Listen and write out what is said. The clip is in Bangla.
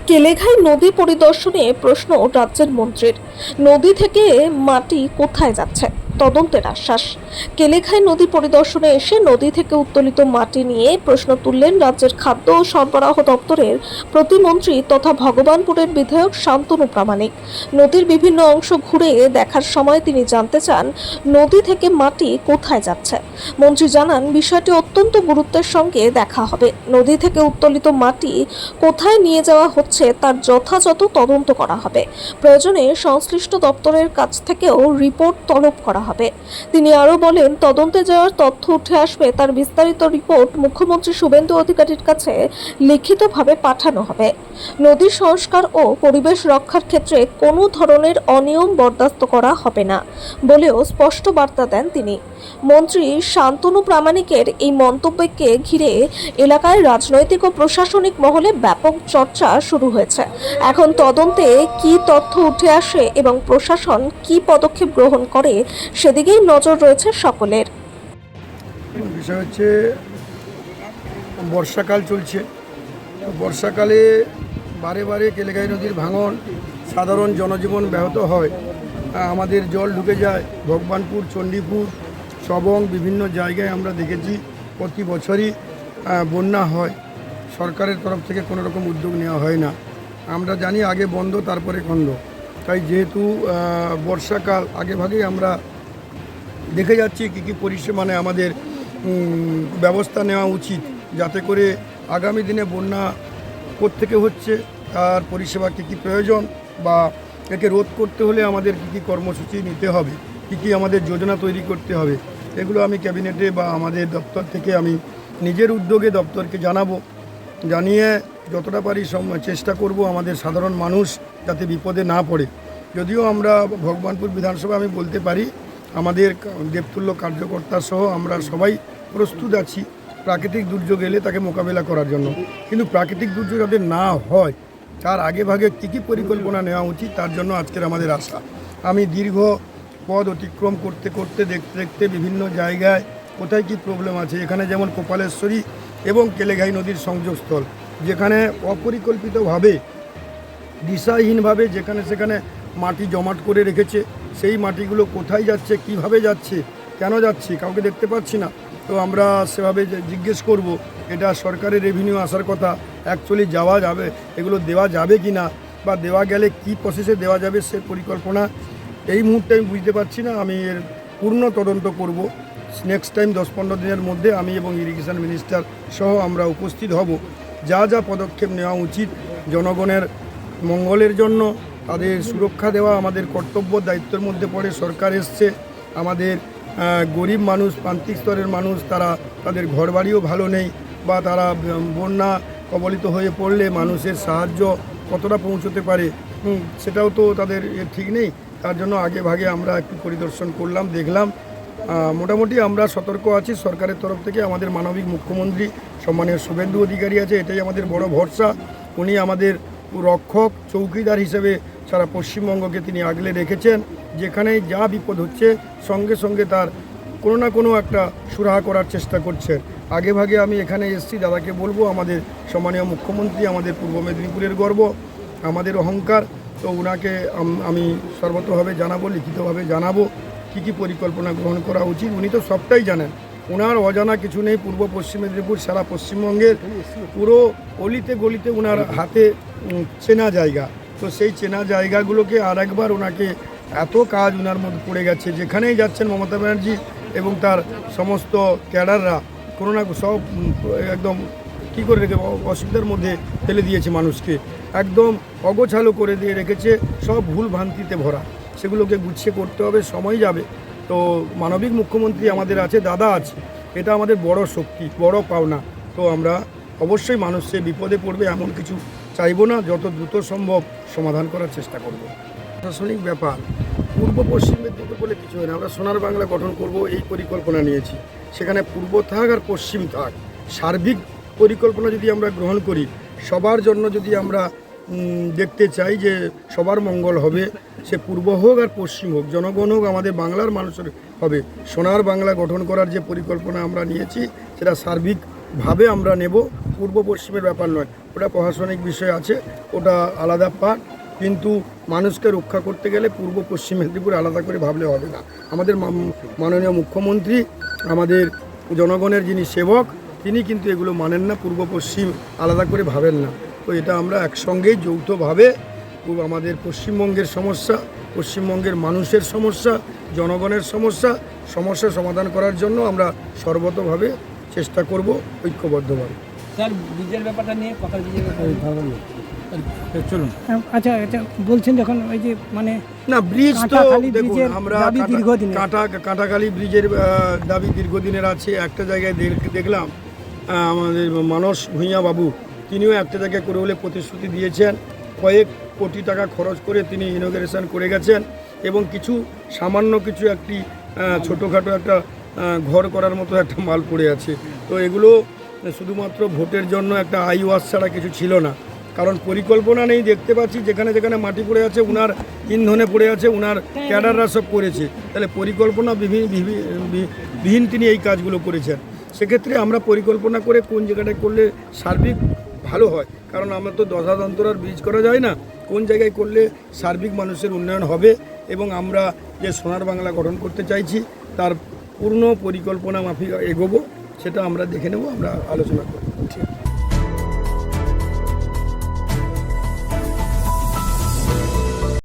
কেলেঘাই নদী পরিদর্শনে প্রশ্ন রাজ্যের মন্ত্রীর। নদী থেকে মাটি কোথায় যাচ্ছে, তদন্তের আশ্বাস। কেলেঘাই নদী পরিদর্শনে এসে নদী থেকে উত্তোলিত মাটি নিয়ে প্রশ্ন তুললেন রাজ্যের খাদ্য ও সরবরাহ দপ্তরের প্রতিমন্ত্রী তথা ভগবানপুরের বিধায়ক শান্তনু প্রামাণিক। নদীর বিভিন্ন অংশ ঘুরে দেখার সময় তিনি জানতে চান নদী থেকে মাটি কোথায় যাচ্ছে। মন্ত্রী জানান, বিষয়টি অত্যন্ত গুরুত্বের সঙ্গে দেখা হবে। নদী থেকে উত্তোলিত মাটি কোথায় নিয়ে যাওয়া হচ্ছে তার যথাযথ তদন্ত করা হবে। প্রয়োজনে সংশ্লিষ্ট দপ্তরের কাছ থেকেও রিপোর্ট তলব করা হবে। তিনি আরও বলেন, তদন্তে যাওয়ার তথ্য উঠে আসবে, তার বিস্তারিত রিপোর্ট মুখ্যমন্ত্রী শুভেন্দু অধিকারীর কাছে লিখিতভাবে পাঠানো হবে। নদী সংস্কার ও পরিবেশ রক্ষার ক্ষেত্রে কোনো ধরনের অনিয়ম বরদাস্ত করা হবে না বলেও স্পষ্ট বার্তা দেন তিনি। মন্ত্রী শান্তনু প্রামাণিকের এই মন্তব্যকে ঘিরে এলাকায় রাজনৈতিক ও প্রশাসনিক মহলে ব্যাপক চর্চা শুরু হয়েছে। এখন তদন্তে কি তথ্য উঠে আসে এবং প্রশাসন কি পদক্ষেপ গ্রহণ করে সেদিকেই নজর রয়েছে সকলের। বিষয় হচ্ছে বর্ষাকাল চলছে। বর্ষাকালে বারে বারে কেলেঘাই নদীর ভাঙন, সাধারণ জনজীবন ব্যাহত হয়। আমাদের জল ঢুকে যায় ভগবানপুর, চণ্ডীপুর, সবং বিভিন্ন জায়গায় আমরা দেখেছি প্রতি বছরই বন্যা হয়। সরকারের তরফ থেকে কোনো রকম উদ্যোগ নেওয়া হয় না। আমরা জানি আগে বন্ধ তারপরে খন্ড। তাই যেহেতু বর্ষাকাল আগেভাগেই আমরা দেখে যাচ্ছি কী পরিষেবা মানে আমাদের ব্যবস্থা নেওয়া উচিত, যাতে করে আগামী দিনে বন্যা কোত্থেকে হচ্ছে, তার পরিষেবা কী প্রয়োজন, বা একে রোধ করতে হলে আমাদের কী কর্মসূচি নিতে হবে, কী আমাদের যোজনা তৈরি করতে হবে, এগুলো আমি ক্যাবিনেটে বা আমাদের দপ্তর থেকে আমি নিজের উদ্যোগে দপ্তরকে জানাবো। জানিয়ে যতটা পারি চেষ্টা করব আমাদের সাধারণ মানুষ যাতে বিপদে না পড়ে। যদিও আমরা ভগবানপুর বিধানসভা আমি বলতে পারি আমাদের দেবতুল্য কার্যকর্তা সহ আমরা সবাই প্রস্তুত আছি প্রাকৃতিক দুর্যোগ এলে তাকে মোকাবেলা করার জন্য। কিন্তু প্রাকৃতিক দুর্যোগ যাতে না হয় তার আগে ভাগে কী পরিকল্পনা নেওয়া উচিত, তার জন্য আজকের আমাদের আশা। আমি দীর্ঘ পথ অতিক্রম করতে করতে দেখতে দেখতে বিভিন্ন জায়গায় কোথায় কী প্রবলেম আছে, এখানে যেমন কপালেশ্বরী এবং কেলেঘাই নদীর সংযোগস্থল, যেখানে অপরিকল্পিতভাবে দিশাহীনভাবে যেখানে সেখানে মাটি জমাট করে রেখেছে, সেই মাটিগুলো কোথায় যাচ্ছে, কিভাবে যাচ্ছে, কেন যাচ্ছে কাউকে দেখতে পাচ্ছি না। তো আমরা সেভাবে জিজ্ঞেস করব এটা সরকারের রেভিনিউ আসার কথা, অ্যাকচুয়ালি যাওয়া যাবে, এগুলো দেওয়া যাবে কি না, বা দেওয়া গেলে কি প্রসেসে দেওয়া যাবে সে পরিকল্পনা এই মুহূর্তে আমি বুঝতে পারছি না। আমি এর পূর্ণ তদন্ত করব। নেক্সট টাইম 10-15 দিনের মধ্যে আমি এবং ইরিগেশন মিনিস্টার সহ আমরা উপস্থিত হব। যা যা পদক্ষেপ নেওয়া উচিত জনগণের মঙ্গলের জন্য, তাদের সুরক্ষা দেওয়া আমাদের কর্তব্য দায়িত্বের মধ্যে পড়ে। সরকার এসছে, আমাদের গরিব মানুষ, প্রান্তিক স্তরের মানুষ, তারা তাদের ঘরবাড়িও ভালো নেই, বা তারা বন্যা কবলিত হয়ে পড়লে মানুষের সাহায্য কতটা পৌঁছতে পারে সেটাও তো তাদের ঠিক নেই। তার জন্য আগে ভাগে আমরা একটু পরিদর্শন করলাম, দেখলাম। মোটামুটি আমরা সতর্ক আছি সরকারের তরফ থেকে। আমাদের মানবিক মুখ্যমন্ত্রী সম্মানীয় শুভেন্দু অধিকারী আছে, এটাই আমাদের বড় ভরসা। উনি আমাদের রক্ষক, চৌকিদার হিসেবে সারা পশ্চিমবঙ্গকে তিনি আগলে রেখেছেন। যেখানেই যা বিপদ হচ্ছে সঙ্গে সঙ্গে তার কোনো না কোনো একটা সুরাহা করার চেষ্টা করছেন। আগে ভাগে আমি এখানে এসেছি, দাদাকে বলবো আমাদের সম্মানীয় মুখ্যমন্ত্রী আমাদের পূর্ব মেদিনীপুরের গর্ব, আমাদের অহংকার। তো ওনাকে আমি সর্বতভাবে জানাবো, লিখিতভাবে জানাবো কী পরিকল্পনা গ্রহণ করা উচিত। উনি তো সবটাই জানেন, ওনার অজানা কিছু নেই। পূর্ব পশ্চিম মেদিনীপুর সারা পশ্চিমবঙ্গের পুরো অলিতে গলিতে ওনার হাতে চেনা জায়গা। তো সেই চেনা জায়গাগুলোকে আর একবার ওনাকে এত কাজ ওনার মধ্যে পড়ে গেছে, যেখানেই যাচ্ছেন মমতা ব্যানার্জি এবং তার সমস্ত ক্যাডাররা কোনো না সব একদম কী করে রেখে অসুবিধার মধ্যে ফেলে দিয়েছে মানুষকে, একদম অগোছালো করে দিয়ে রেখেছে, সব ভুল ভ্রান্তিতে ভরা। সেগুলোকে গুছিয়ে করতে হবে, সময় যাবে। তো মানবিক মুখ্যমন্ত্রী আমাদের আছে, দাদা আছে, এটা আমাদের বড় শক্তি, বড় পাওনা। তো আমরা অবশ্যই মানুষ সে বিপদে পড়বে এমন কিছু চাইবো না, যত দ্রুত সম্ভব সমাধান করার চেষ্টা করব। প্রশাসনিক ব্যাপার পূর্ব পশ্চিম মেদিনীপুর বলে কিছু হয় না, আমরা সোনার বাংলা গঠন করব এই পরিকল্পনা নিয়েছি। সেখানে পূর্ব থাক আর পশ্চিম থাক, সার্বিক পরিকল্পনা যদি আমরা গ্রহণ করি, সবার জন্য যদি আমরা দেখতে চাই যে সবার মঙ্গল হবে, সে পূর্ব হোক আর পশ্চিম হোক, জনগণ হোক, আমাদের বাংলার মানুষের হবে। সোনার বাংলা গঠন করার যে পরিকল্পনা আমরা নিয়েছি সেটা সার্বিকভাবে আমরা নেব, পূর্ব পশ্চিমের ব্যাপার নয়। ওটা প্রশাসনিক বিষয় আছে, ওটা আলাদা পার্ট। কিন্তু মানুষকে রক্ষা করতে গেলে পূর্ব পশ্চিম মেদিনীপুর আলাদা করে ভাবলে হবে না। আমাদের মাননীয় মুখ্যমন্ত্রী, আমাদের জনগণের যিনি সেবক, তিনি কিন্তু এগুলো মানেন না, পূর্ব পশ্চিম আলাদা করে ভাবেন না। তো এটা আমরা একসঙ্গেই যৌথভাবে আমাদের পশ্চিমবঙ্গের সমস্যা, পশ্চিমবঙ্গের মানুষের সমস্যা, জনগণের সমস্যা সমাধান করার জন্য আমরা সর্বতভাবে চেষ্টা করব, ঐক্যবদ্ধভাবে। স্যার বীজের ব্যাপারটা নিয়ে কথা, বীজের চলুন। আচ্ছা আচ্ছা, বলছেন যখন ওই যে মানে না ব্রিজ তো কাঁটাখালি দেখুন, ব্রিজের আমরা দাবি দীর্ঘদিনের। কাঁটাখালি ব্রিজের দাবি দীর্ঘদিনের আছে। একটা জায়গায় দেখলাম আমাদের মানস ভূঁইয়া বাবু, তিনিও একটা জায়গায় করে হলে প্রতিশ্রুতি দিয়েছেন, কয়েক কোটি টাকা খরচ করে তিনি ইনোগ্রেশন করে গেছেন, এবং কিছু সামান্য কিছু একটি ছোটোখাটো একটা ঘর করার মতো একটা মাল পড়ে আছে। তো এগুলো শুধুমাত্র ভোটের জন্য একটা আই ওয়াশ ছাড়া কিছু ছিল না, কারণ পরিকল্পনা নেই। দেখতে পাচ্ছি যেখানে যেখানে মাটি পড়ে আছে, উনার ইন্ধনে পড়ে আছে, উনার ক্যাডাররা সব করেছে। তাহলে পরিকল্পনা বিহীন তিনি এই কাজগুলো করেছেন। সেক্ষেত্রে আমরা পরিকল্পনা করে কোন জায়গাটায় করলে সার্বিক ভালো হয়, কারণ আমরা তো দশাদন্তরার ব্রিজ করা যায় না, কোন জায়গায় করলে সার্বিক মানুষের উন্নয়ন হবে এবং আমরা যে সোনার বাংলা গঠন করতে চাইছি তার পূর্ণ পরিকল্পনা মাফিক এগোবো, সেটা আমরা দেখে নেব, আমরা আলোচনা করব। ঠিক আছে।